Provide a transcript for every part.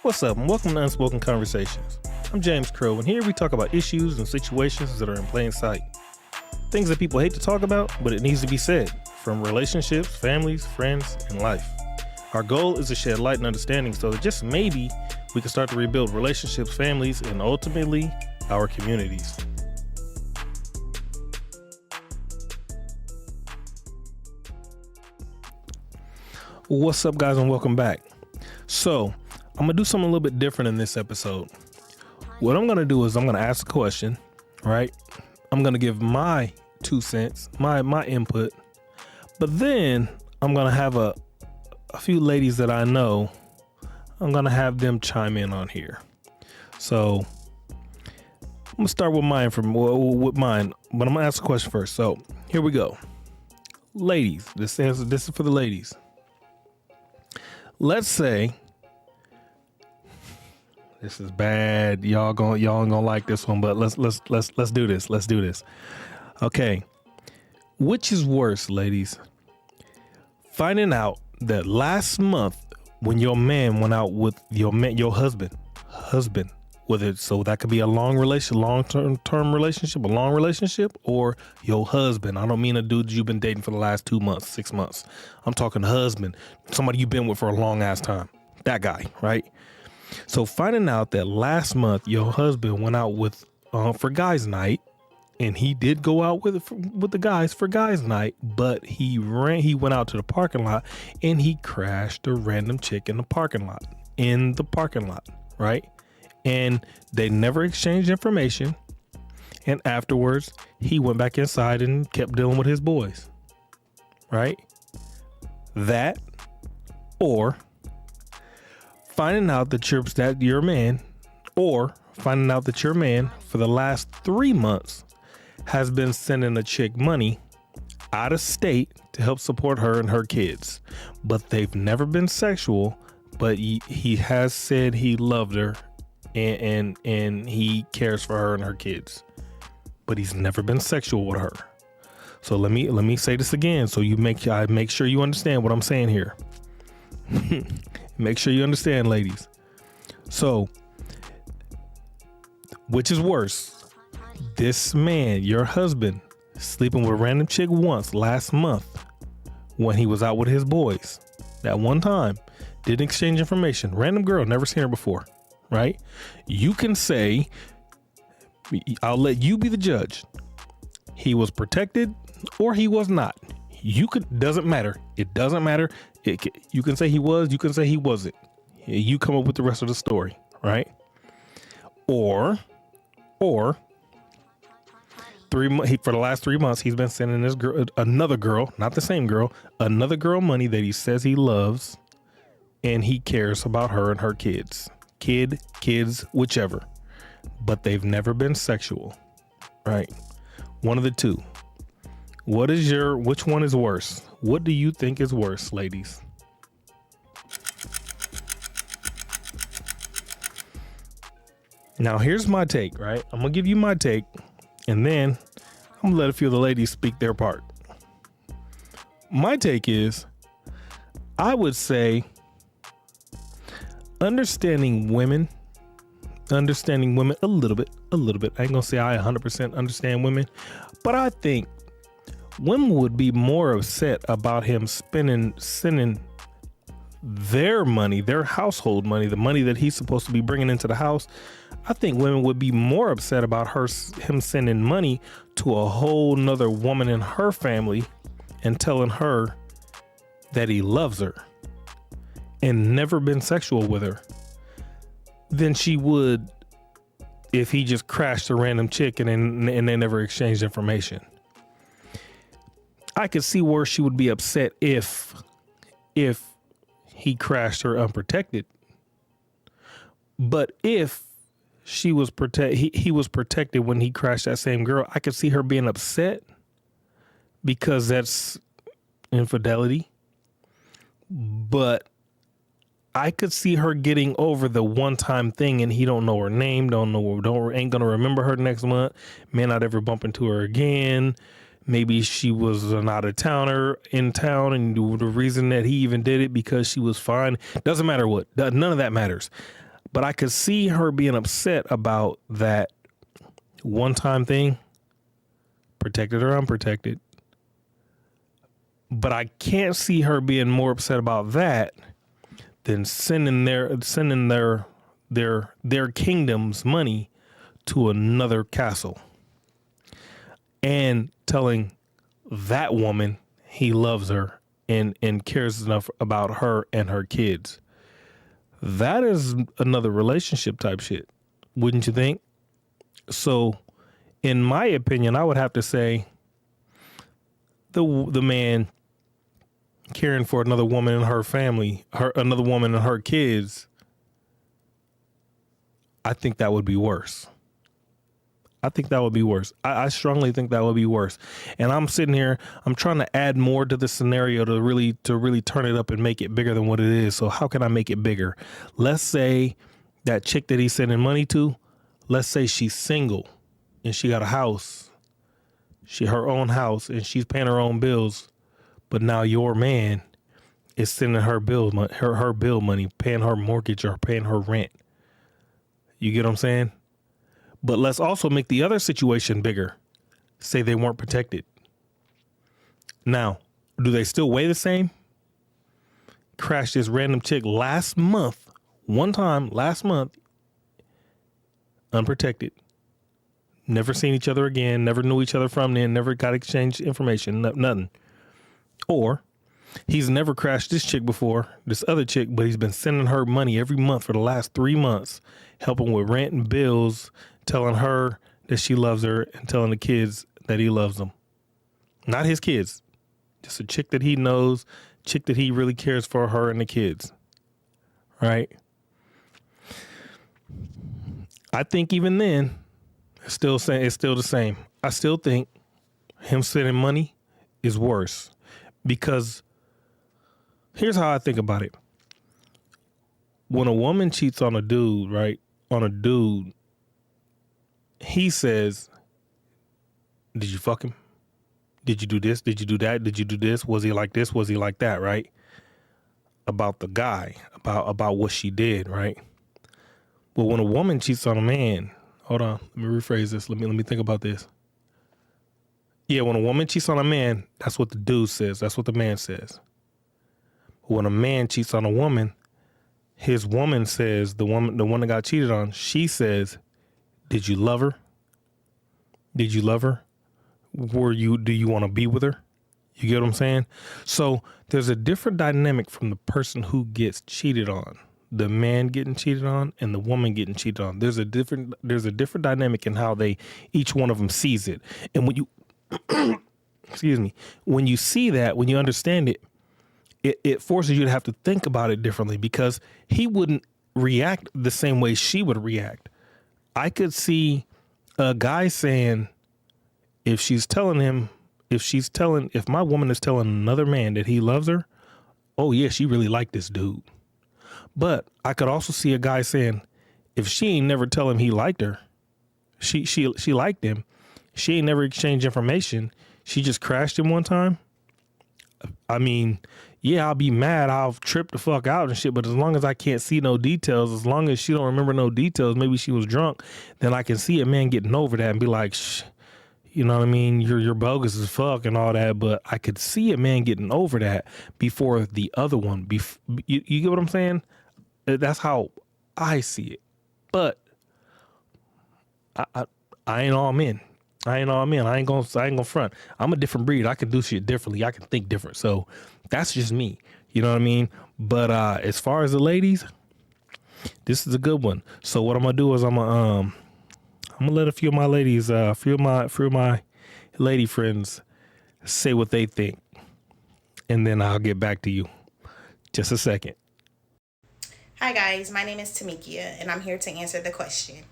What's up, and welcome to Unspoken Conversations. I'm James Crow, and here we talk about issues and situations that are in plain sight. Things that people hate to talk about, but it needs to be said, from relationships, families, friends, and life. Our goal is to shed light and understanding so that just maybe we can start to rebuild relationships, families, and ultimately, our communities. What's up, guys, and welcome back. So, I'm going to do something a little bit different in this episode. What I'm going to do is I'm going to ask a question, right? I'm going to give my 2 cents, my input, but then I'm going to have a few ladies that I know. I'm going to have them chime in on here. So I'm going to start with mine, but I'm going to ask a question first. So here we go. Ladies, this is for the ladies. Let's say, this is bad. Y'all gonna like this one, but let's do this. Let's do this. Okay. Which is worse, ladies? Finding out that last month when your man went out with your husband, whether it's, so that could be a long relationship, a long relationship, or your husband. I don't mean a dude you've been dating for the last 2 months, 6 months. I'm talking husband, somebody you've been with for a long ass time. That guy, right? So finding out that last month your husband went out with for guys' night, and he did go out with the guys for guys' night, but he went out to the parking lot and he crashed a random chick in the parking lot, right? And they never exchanged information. And afterwards, he went back inside and kept dealing with his boys, right? That, or finding out that your man for the last 3 months has been sending a chick money out of state to help support her and her kids, but they've never been sexual, but he has said he loved her and he cares for her and her kids, but he's never been sexual with her. So let me say this again, so I make sure you understand what I'm saying here. Make sure you understand, ladies. So, which is worse? This man, your husband, sleeping with a random chick once last month when he was out with his boys. That one time, didn't exchange information. Random girl, never seen her before, right? You can say, I'll let you be the judge. He was protected or he was not. Doesn't matter. It doesn't matter. You can say he was, you can say he wasn't. You come up with the rest of the story, right? Or 3 months, for the last 3 months, he's been sending this girl, another girl, not the same girl, another girl money that he says he loves, and he cares about her and her kids, whichever, but they've never been sexual, right? One of the two. Which one is worse? What do you think is worse, ladies? Now, here's my take, right? I'm going to give you my take, and then I'm going to let a few of the ladies speak their part. My take is, I would say, understanding women a little bit. I ain't going to say I 100% understand women, but I think women would be more upset about him sending their money, their household money, the money that he's supposed to be bringing into the house. I think women would be more upset about him sending money to a whole nother woman in her family and telling her that he loves her and never been sexual with her than she would if he just crashed a random chick and they never exchanged information. I could see where she would be upset if he crashed her unprotected. But if he was protected when he crashed that same girl, I could see her being upset because that's infidelity. But I could see her getting over the one-time thing, and he don't know her name, ain't gonna remember her next month, may not ever bump into her again. Maybe she was an out-of-towner in town, and the reason that he even did it because she was fine. Doesn't matter what. None of that matters. But I could see her being upset about that one-time thing, protected or unprotected. But I can't see her being more upset about that than sending their kingdom's money to another castle and telling that woman he loves her and cares enough about her and her kids. That is another relationship type shit, wouldn't you think? So, in my opinion, I would have to say the man caring for another woman and her family, another woman and her kids, I think that would be worse. I think that would be worse. I strongly think that would be worse. And I'm sitting here, I'm trying to add more to the scenario to really turn it up and make it bigger than what it is. So how can I make it bigger? Let's say that chick that he's sending money to, let's say she's single and she got a house, her own house, and she's paying her own bills. But now your man is sending her bill money, paying her mortgage or paying her rent. You get what I'm saying? But let's also make the other situation bigger. Say they weren't protected. Now, do they still weigh the same? Crashed this random chick last month, unprotected. Never seen each other again, never knew each other from then, never got exchanged information, nothing. Or he's never crashed this chick before, this other chick, but he's been sending her money every month for the last 3 months, helping with rent and bills, telling her that she loves her and telling the kids that he loves them. Not his kids, just a chick that he knows, chick that he really cares for her and the kids. Right? I think even then, it's still the same. I still think him sending money is worse. Because here's how I think about it. When a woman cheats on a dude, right? He says, did you fuck him? Did you do this? Did you do that? Did you do this? Was he like this? Was he like that? Right? About the guy, about what she did, right? But when a woman cheats on a man, hold on, let me rephrase this. Let me think about this. Yeah, when a woman cheats on a man, that's what the dude says. That's what the man says. When a man cheats on a woman, his woman says, the one that got cheated on, she says, did you love her? Did you love her? Do you want to be with her? You get what I'm saying? So there's a different dynamic from the person who gets cheated on, the man getting cheated on and the woman getting cheated on. There's a different dynamic in how each one of them sees it. And when you, excuse me, when you see that, when you understand it, it forces you to have to think about it differently, because he wouldn't react the same way she would react. I could see a guy saying, if my woman is telling another man that he loves her, oh yeah, she really liked this dude. But I could also see a guy saying, if she ain't never tell him he liked her, she liked him, she ain't never exchanged information, she just crashed him one time. I mean, yeah, I'll be mad, I'll trip the fuck out and shit, but as long as I can't see no details, as long as she don't remember no details, maybe she was drunk, then I can see a man getting over that and be like, shh, you know what I mean? You're bogus as fuck and all that, but I could see a man getting over that before the other one. You get what I'm saying? That's how I see it. But I ain't all men. I ain't gonna front. I'm a different breed. I can do shit differently. I can think different. So that's just me. You know what I mean? But as far as the ladies, this is a good one. So what I'm gonna do is I'm gonna let a few of my ladies, a few of my lady friends say what they think, and then I'll get back to you. Just a second. Hi guys, my name is Tamikia, and I'm here to answer the question.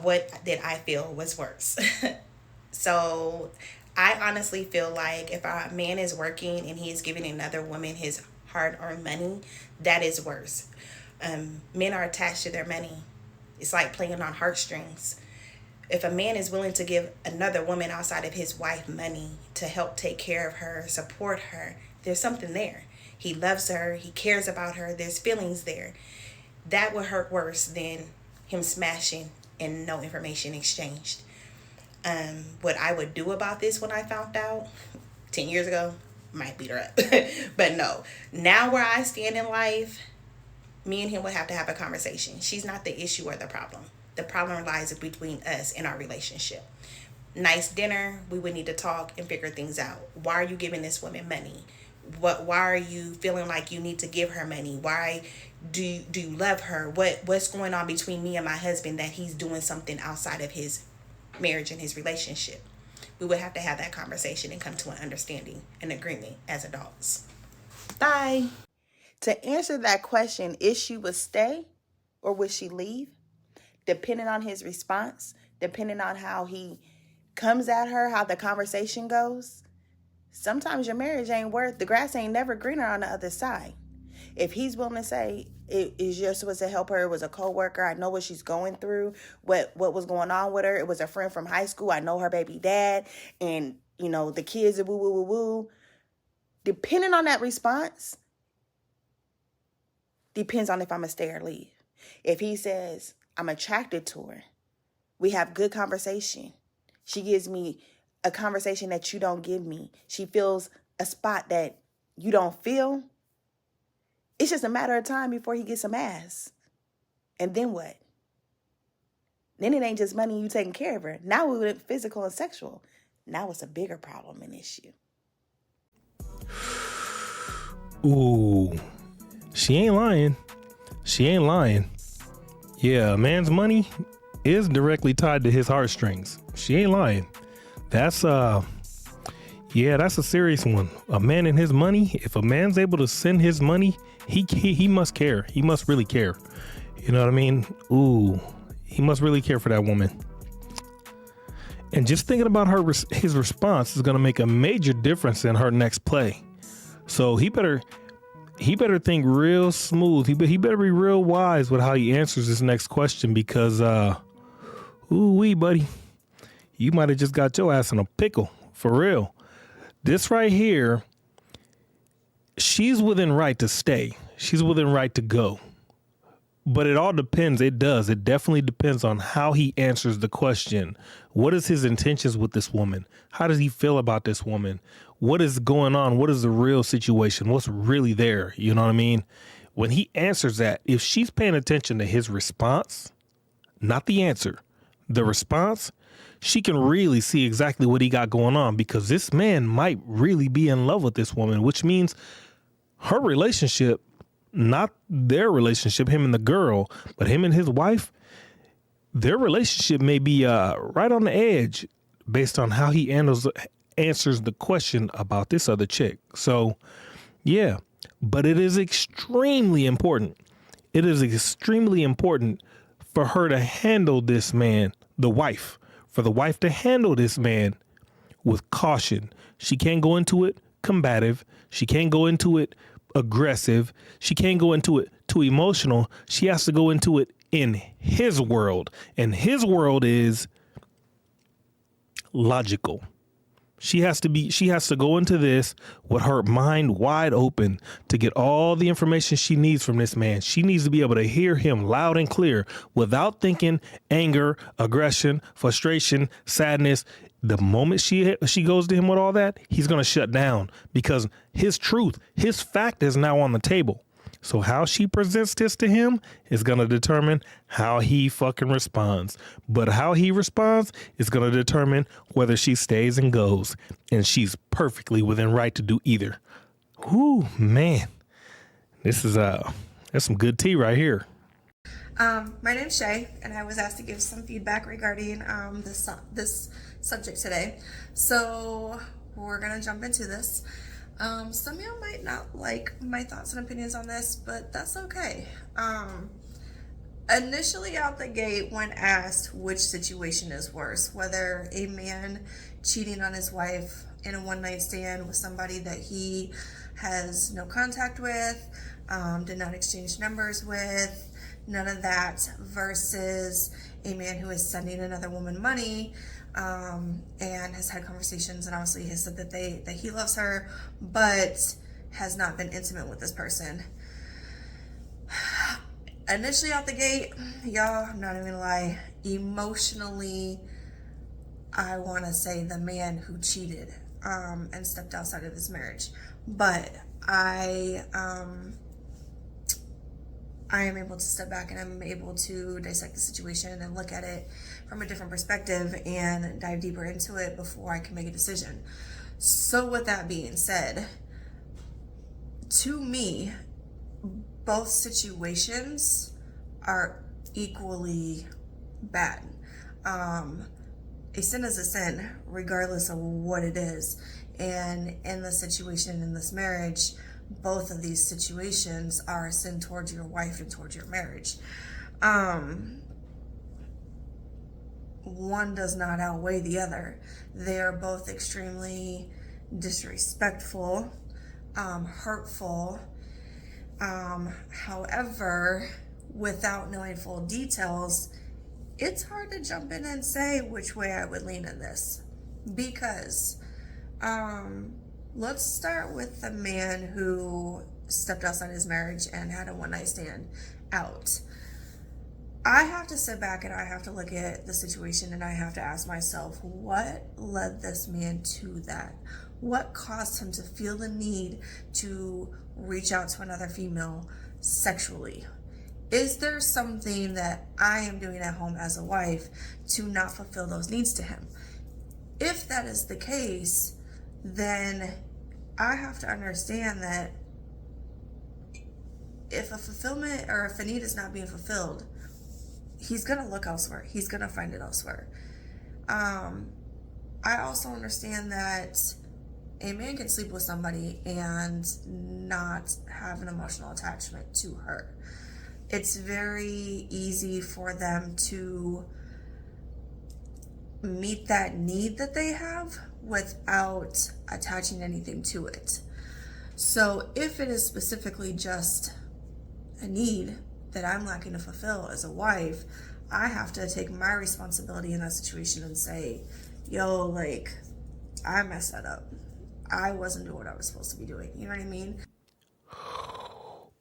What did I feel was worse? So I honestly feel like if a man is working and he is giving another woman his hard-earned money, that is worse. Men are attached to their money. It's like playing on heartstrings. If a man is willing to give another woman outside of his wife money to help take care of her, support her, there's something there. He loves her. He cares about her. There's feelings there. That would hurt worse than him smashing and no information exchanged. What I would do about this when I found out 10 years ago, might beat her up. But no, now where I stand in life, me and him would have to have a conversation. She's not the issue or the problem. The problem lies between us and our relationship. Nice dinner, we would need to talk and figure things out. Why are you giving this woman money? Why are you feeling like you need to give her money? Why do you love her? What's going on between me and my husband that he's doing something outside of his marriage and his relationship? We would have to have that conversation and come to an understanding and agreement as adults. Bye. To answer that question, is she would stay or would she leave? Depending on his response, depending on how he comes at her, how the conversation goes. Sometimes your marriage ain't worth, the grass ain't never greener on the other side. If he's willing to say it is just was to help her, it was a coworker, I know what she's going through, what was going on with her, it was a friend from high school, I know her baby dad, and the kids are woo woo woo woo. Depending on that response, depends on if I'm gonna stay or leave. If he says I'm attracted to her, we have good conversation, she gives me a conversation that you don't give me, she feels a spot that you don't feel, it's just a matter of time before he gets some ass. And then what? Then it ain't just money, you taking care of her. Now we went physical and sexual. Now it's a bigger problem and issue. Ooh, she ain't lying. She ain't lying. Yeah, a man's money is directly tied to his heartstrings. She ain't lying. That's that's a serious one. A man and his money, if a man's able to send his money, he must care. He must really care. You know what I mean? Ooh, he must really care for that woman. And just thinking about his response is going to make a major difference in her next play. So he better think real smooth. He better be real wise with how he answers this next question, because ooh-wee, buddy, you might have just got your ass in a pickle, for real. This right here, she's within right to stay. She's within right to go. But it all depends. It does. It definitely depends on how he answers the question. What is his intentions with this woman? How does he feel about this woman? What is going on? What is the real situation? What's really there? You know what I mean? When he answers that, if she's paying attention to his response, not the answer, the response, she can really see exactly what he got going on, because this man might really be in love with this woman, which means her relationship, not their relationship, him and the girl, but him and his wife, their relationship may be right on the edge based on how he answers the question about this other chick. So, yeah, but it is extremely important. It is extremely important for her to handle this man, the wife, for the wife to handle this man with caution. She can't go into it combative. She can't go into it aggressive. She can't go into it too emotional. She has to go into it in his world. And his world is logical. She has to go into this with her mind wide open to get all the information she needs from this man. She needs to be able to hear him loud and clear without thinking anger, aggression, frustration, sadness. The moment she goes to him with all that, he's going to shut down, because his truth, his fact is now on the table. So how she presents this to him is going to determine how he fucking responds. But how he responds is going to determine whether she stays and goes. And she's perfectly within right to do either. Whoo, man. This is that's some good tea right here. My name's Shay, and I was asked to give some feedback regarding this subject today. So we're going to jump into this. Some of y'all might not like my thoughts and opinions on this, but that's okay. Initially out the gate, when asked which situation is worse, whether a man cheating on his wife in a one-night stand with somebody that he has no contact with, did not exchange numbers with, none of that, versus a man who is sending another woman money, and has had conversations, and obviously has said that he loves her, but has not been intimate with this person. initially out the gate, y'all, I'm not even gonna lie, emotionally, I want to say the man who cheated and stepped outside of his marriage. But I am able to step back and I'm able to dissect the situation and look at it from a different perspective and dive deeper into it before I can make a decision. So with that being said, to me, both situations are equally bad. A sin is a sin, regardless of what it is. And in the situation in this marriage, both of these situations are a sin towards your wife and towards your marriage. One does not outweigh the other. They are both extremely disrespectful, hurtful. However, without knowing full details, it's hard to jump in and say which way I would lean in this. Because let's start with the man who stepped outside his marriage and had a one-night stand out. I have to sit back and I have to look at the situation and I have to ask myself, what led this man to that? What caused him to feel the need to reach out to another female sexually? Is there something that I am doing at home as a wife to not fulfill those needs to him? If that is the case, then I have to understand that if a fulfillment or if a need is not being fulfilled, he's going to look elsewhere. He's going to find it elsewhere. I also understand that a man can sleep with somebody and not have an emotional attachment to her. It's very easy for them to meet that need that they have without attaching anything to it. So if it is specifically just a need that I'm lacking to fulfill as a wife, I have to take my responsibility in that situation and say, yo, like, I messed that up. I wasn't doing what I was supposed to be doing. You know what I mean?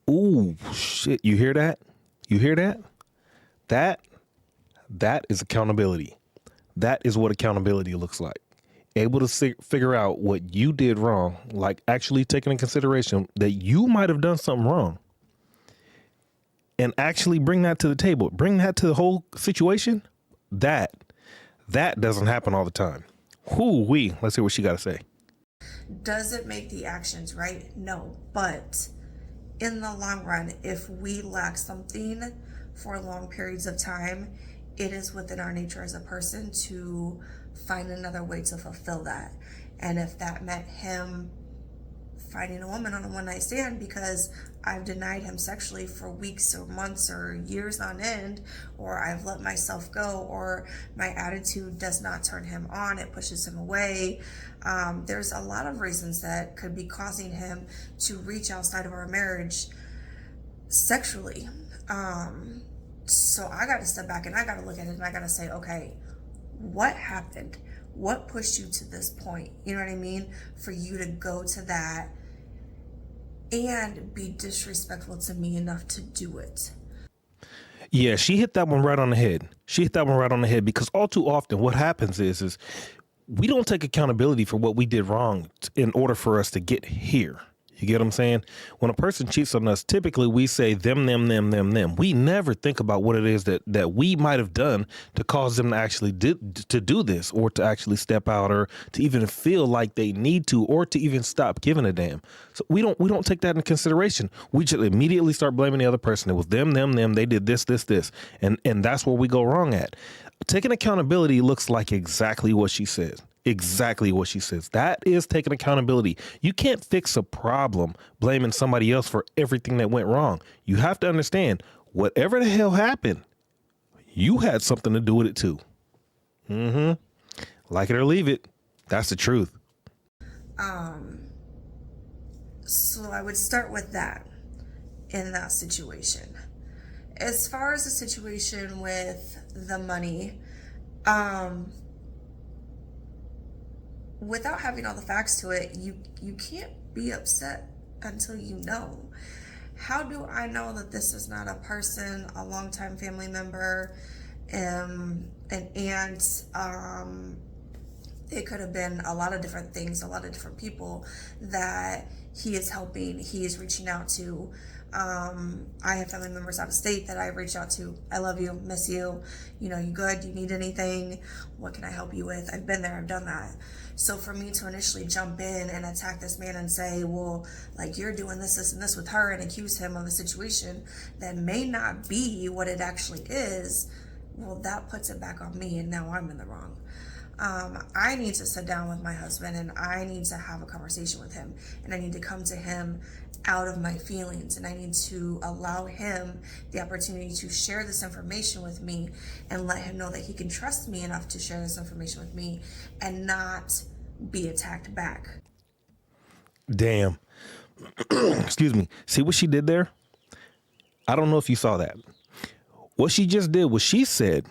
Ooh, shit. You hear that? You hear that? That is accountability. That is what accountability looks like. Able to figure out what you did wrong, like actually taking into consideration that you might have done something wrong and actually bring that to the table, bring that to the whole situation. That doesn't happen all the time. Whoo-wee. Let's hear what she got to say. Does it make the actions right? No, but in the long run, if we lack something for long periods of time, it is within our nature as a person to find another way to fulfill that. And if that meant him finding a woman on a one-night stand because I've denied him sexually for weeks or months or years on end, or I've let myself go, or my attitude does not turn him on, it pushes him away. There's a lot of reasons that could be causing him to reach outside of our marriage sexually. So I got to step back and I got to look at it and I got to say, okay, what happened? What pushed you to this point? You know what I mean? For you to go to that and be disrespectful to me enough to do it. Yeah, she hit that one right on the head. She hit that one right on the head because all too often what happens is we don't take accountability for what we did wrong in order for us to get here. You get what I'm saying? When a person cheats on us, typically we say them. We never think about what it is that we might have done to cause them to actually to do this, or to actually step out, or to even feel like they need to, or to even stop giving a damn. So we don't take that into consideration. We just immediately start blaming the other person. It was them. They did this. And that's where we go wrong at. Taking accountability looks like exactly what she says. Exactly what she says. That is taking accountability. You can't fix a problem blaming somebody else for everything that went wrong. You have to understand, whatever the hell happened, you had something to do with it too. Like it or leave it. That's the truth. So I would start with that in that situation. As far as the situation with the money, without having all the facts to it, you can't be upset until you know. how do I know that this is not a person, a longtime family member, an aunt? It could have been a lot of different things, a lot of different people that he is helping, he is reaching out to. I have family members out of state that I reach out to. I love you, miss you, you good, you need anything, what can I help you with? I've been there, I've done that. So for me to initially jump in and attack this man and say, well, like, you're doing this, and this with her, and accuse him of a situation that may not be what it actually is, well, that puts it back on me, and now I'm in the wrong. I need to sit down with my husband, and I need to have a conversation with him, and I need to come to him out of my feelings, and I need to allow him the opportunity to share this information with me and let him know that he can trust me enough to share this information with me and not be attacked back. Damn. Excuse me. See what she did there? I don't know if you saw that. What she just did was she said,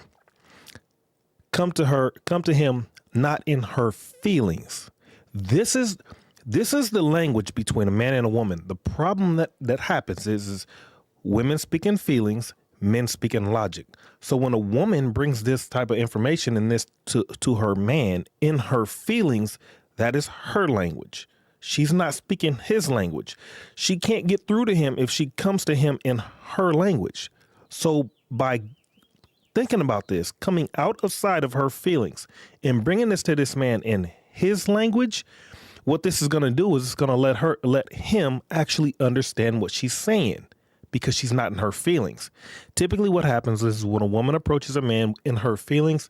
come to him, not in her feelings. This is the language between a man and a woman. The problem that happens is women speak in feelings, men speak in logic. So when a woman brings this type of information and this to her man in her feelings, that is her language. She's not speaking his language. She can't get through to him if she comes to him in her language. So by thinking about this, coming outside of her feelings and bringing this to this man in his language, what this is going to do is it's going to let him actually understand what she's saying because she's not in her feelings. Typically what happens is when a woman approaches a man in her feelings,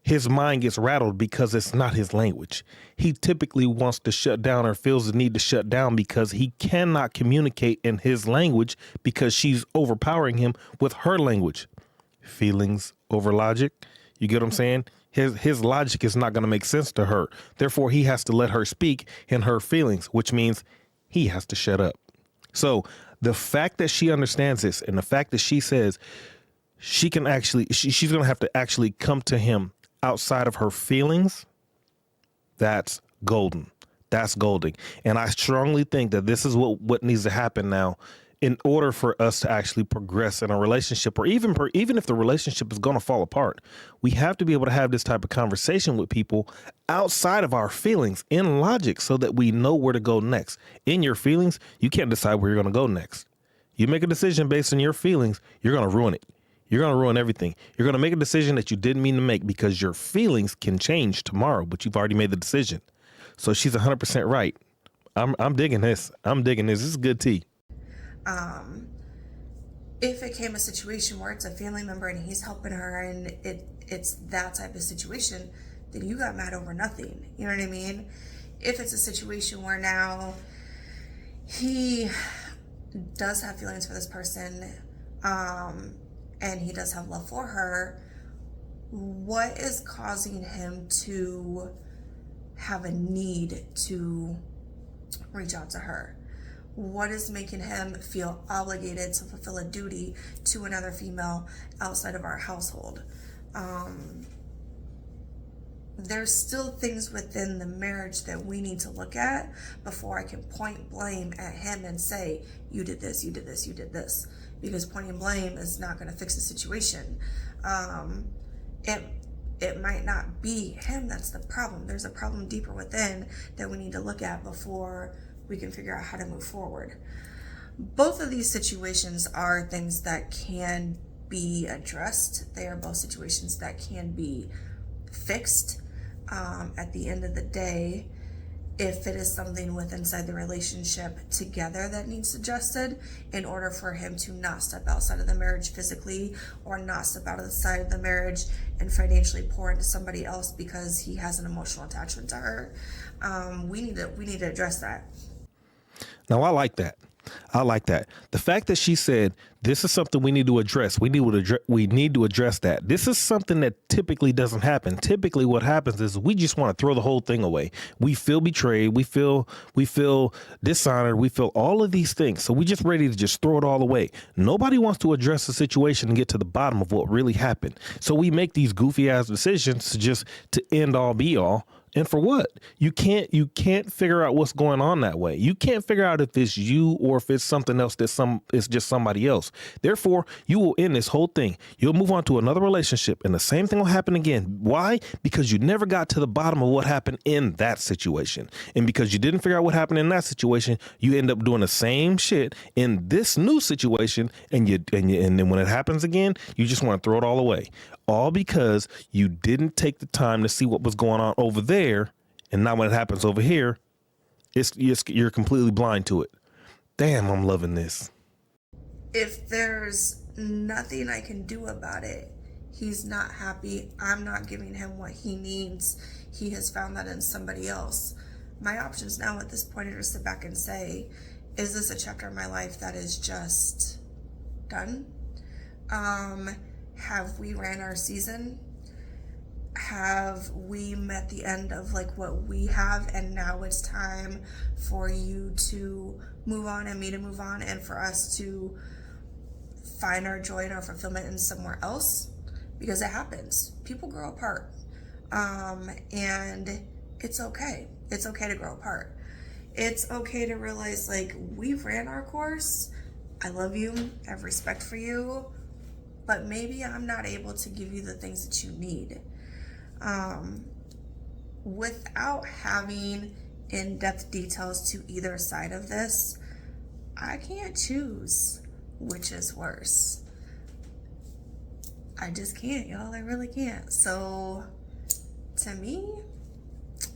his mind gets rattled because it's not his language. He typically wants to shut down or feels the need to shut down because he cannot communicate in his language because she's overpowering him with her language. Feelings over logic. You get what I'm saying? His logic is not going to make sense to her. Therefore, he has to let her speak in her feelings, which means he has to shut up. So the fact that she understands this and the fact that she says she can actually, she's going to have to actually come to him outside of her feelings, that's golden. That's golden. And I strongly think that this is what needs to happen now in order for us to actually progress in a relationship, or even if the relationship is going to fall apart. We have to be able to have this type of conversation with people outside of our feelings in logic so that we know where to go next. In your feelings, you can't decide where you're going to go next. You make a decision based on your feelings, you're going to ruin it. You're going to ruin everything. You're going to make a decision that you didn't mean to make because your feelings can change tomorrow, but you've already made the decision. So she's 100% right. I'm digging this. This is good tea. If it came a situation where it's a family member and he's helping her and it's that type of situation, then you got mad over nothing. You know what I mean? If it's a situation where now he does have feelings for this person, and he does have love for her, what is causing him to have a need to reach out to her? What is making him feel obligated to fulfill a duty to another female outside of our household? There's still things within the marriage that we need to look at before I can point blame at him and say, you did this, you did this, you did this. Because pointing blame is not going to fix the situation. It might not be him that's the problem. There's a problem deeper within that we need to look at before we can figure out how to move forward. Both of these situations are things that can be addressed. They are both situations that can be fixed. At the end of the day, if it is something with inside the relationship together that needs adjusted in order for him to not step outside of the marriage physically or not step out of the side of the marriage and financially pour into somebody else because he has an emotional attachment to her, we need to address that. Now, I like that. The fact that she said, this is something we need to address. We need to address that. This is something that typically doesn't happen. Typically what happens is we just want to throw the whole thing away. We feel betrayed. We feel dishonored. We feel all of these things. So we just ready to just throw it all away. Nobody wants to address the situation and get to the bottom of what really happened. So we make these goofy ass decisions to end all be all And for what? You can't figure out what's going on that way. You can't figure out if it's you or if it's something else it's just somebody else. Therefore, you will end this whole thing. You'll move on to another relationship and the same thing will happen again. Why? Because you never got to the bottom of what happened in that situation. And because you didn't figure out what happened in that situation, you end up doing the same shit in this new situation, and then when it happens again, you just want to throw it all away. All because you didn't take the time to see what was going on over there, and now when it happens over here, you're completely blind to it. Damn, I'm loving this. If there's nothing I can do about it, he's not happy, I'm not giving him what he needs, he has found that in somebody else. My options now at this point are to sit back and say, is this a chapter of my life that is just done? Have we ran our season? Have we met the end of like what we have, and now it's time for you to move on and me to move on, and for us to find our joy and our fulfillment in somewhere else? Because it happens. People grow apart. And it's okay. It's okay to grow apart. It's okay to realize, like, we've ran our course. I love you. I have respect for you. But maybe I'm not able to give you the things that you need. Without having in-depth details to either side of this, I can't choose which is worse. I just can't, y'all. I really can't. So, to me,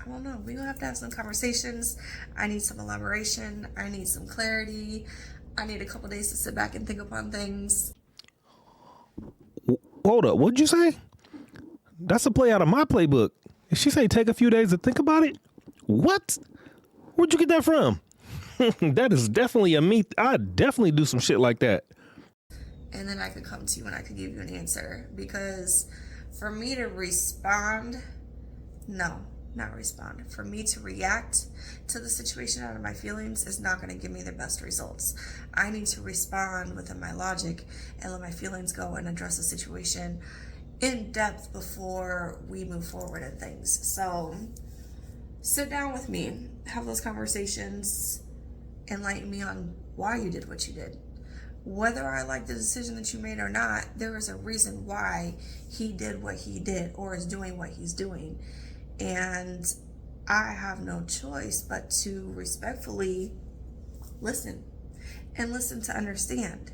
I don't know. We're going to have some conversations. I need some elaboration. I need some clarity. I need a couple days to sit back and think upon things. Hold up. What'd you say? That's a play out of my playbook. Did she say take a few days to think about it? What? Where'd you get that from? That is definitely a me. I definitely do some shit like that. And then I could come to you and I could give you an answer. Because for me to respond, no, not respond. For me to react to the situation out of my feelings is not going to give me the best results. I need to respond within my logic and let my feelings go and address the situation in depth before we move forward in things. So sit down with me, have those conversations, enlighten me on why you did what you did. Whether I like the decision that you made or not, there is a reason why he did what he did or is doing what he's doing. And I have no choice but to respectfully listen and listen to understand.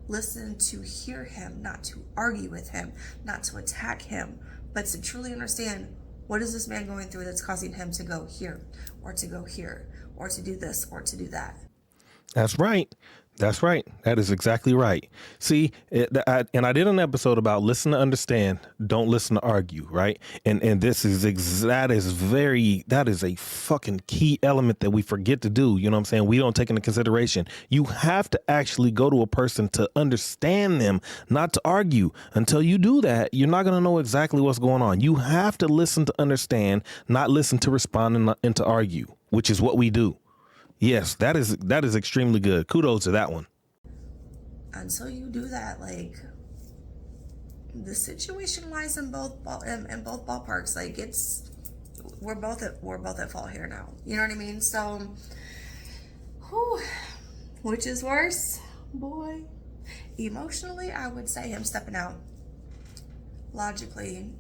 Listen to hear him, not to argue with him, not to attack him, but to truly understand, what is this man going through that's causing him to go here or to go here or to do this or to do that? That's right. That's right. That is exactly right. See, I did an episode about listen to understand, don't listen to argue, right? And that is a fucking key element that we forget to do. You know what I'm saying? We don't take into consideration. You have to actually go to a person to understand them, not to argue. Until you do that, you're not going to know exactly what's going on. You have to listen to understand, not listen to respond and to argue, which is what we do. Yes, that is extremely good. Kudos to that one. Until you do that, like, the situation lies in both ballparks. Like, we're both at fault here now. You know what I mean? So, which is worse, boy? Emotionally, I would say him stepping out. Logically,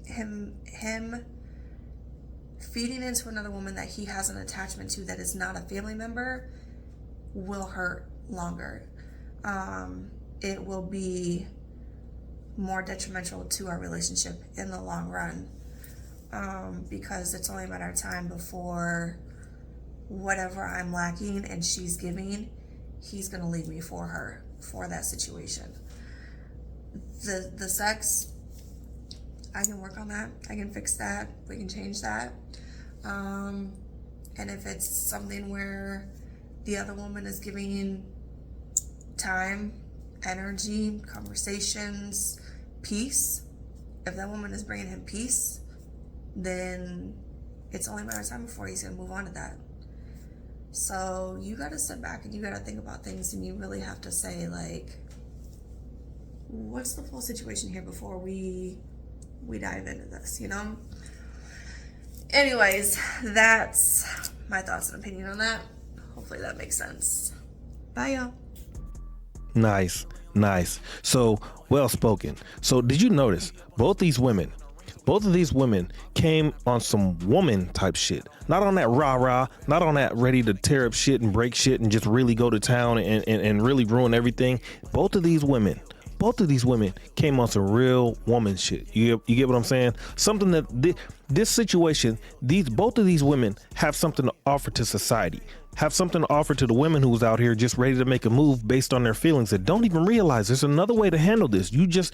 him feeding into another woman that he has an attachment to that is not a family member will hurt longer. It will be more detrimental to our relationship in the long run, because it's only a matter of time before whatever I'm lacking and she's giving, he's gonna leave me for her, for that situation. The sex, I can work on that. I can fix that. We can change that. And if it's something where the other woman is giving time, energy, conversations, peace, if that woman is bringing him peace, then it's only a matter of time before he's going to move on to that. So you got to step back and you got to think about things, and you really have to say, like, what's the full situation here before we dive into this, you know? Anyways, that's my thoughts and opinion on that. Hopefully that makes sense. Bye, y'all. Nice. So, well spoken. So, did you notice both of these women came on some woman type shit. Not on that rah-rah, not on that ready to tear up shit and break shit and just really go to town and really ruin everything. Both of these women came on some real woman shit. You get what I'm saying? Something that this situation, both of these women have something to offer to society. Have something to offer to the women who's out here just ready to make a move based on their feelings that don't even realize there's another way to handle this. You're just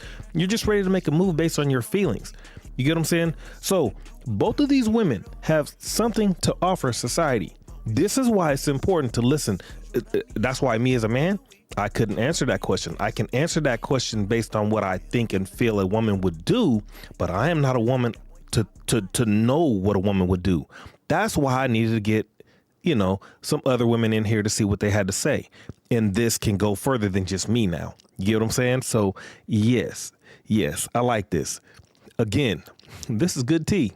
ready to make a move based on your feelings. You get what I'm saying? So both of these women have something to offer society. This is why it's important to listen. That's why me as a man, I couldn't answer that question. I can answer that question based on what I think and feel a woman would do, but I am not a woman to know what a woman would do. That's why I needed to get, some other women in here to see what they had to say. And this can go further than just me now. You get what I'm saying? So yes, I like this. Again, this is good tea.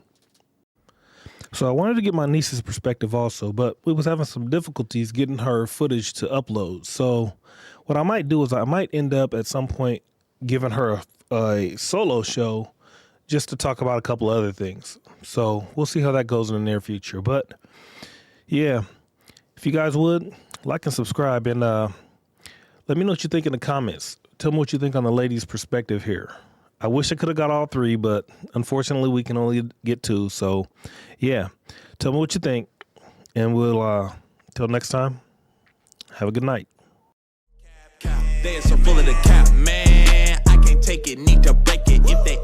So I wanted to get my niece's perspective also, but we was having some difficulties getting her footage to upload. So what I might do is I might end up at some point giving her a solo show just to talk about a couple other things. So we'll see how that goes in the near future. But yeah, if you guys would like and subscribe and let me know what you think in the comments. Tell me what you think on the ladies' perspective here. I wish I could have got all three, but unfortunately we can only get two. So yeah, tell me what you think and we'll, till next time, have a good night. They are so full of the cap, man. I can't take it, need to break it if they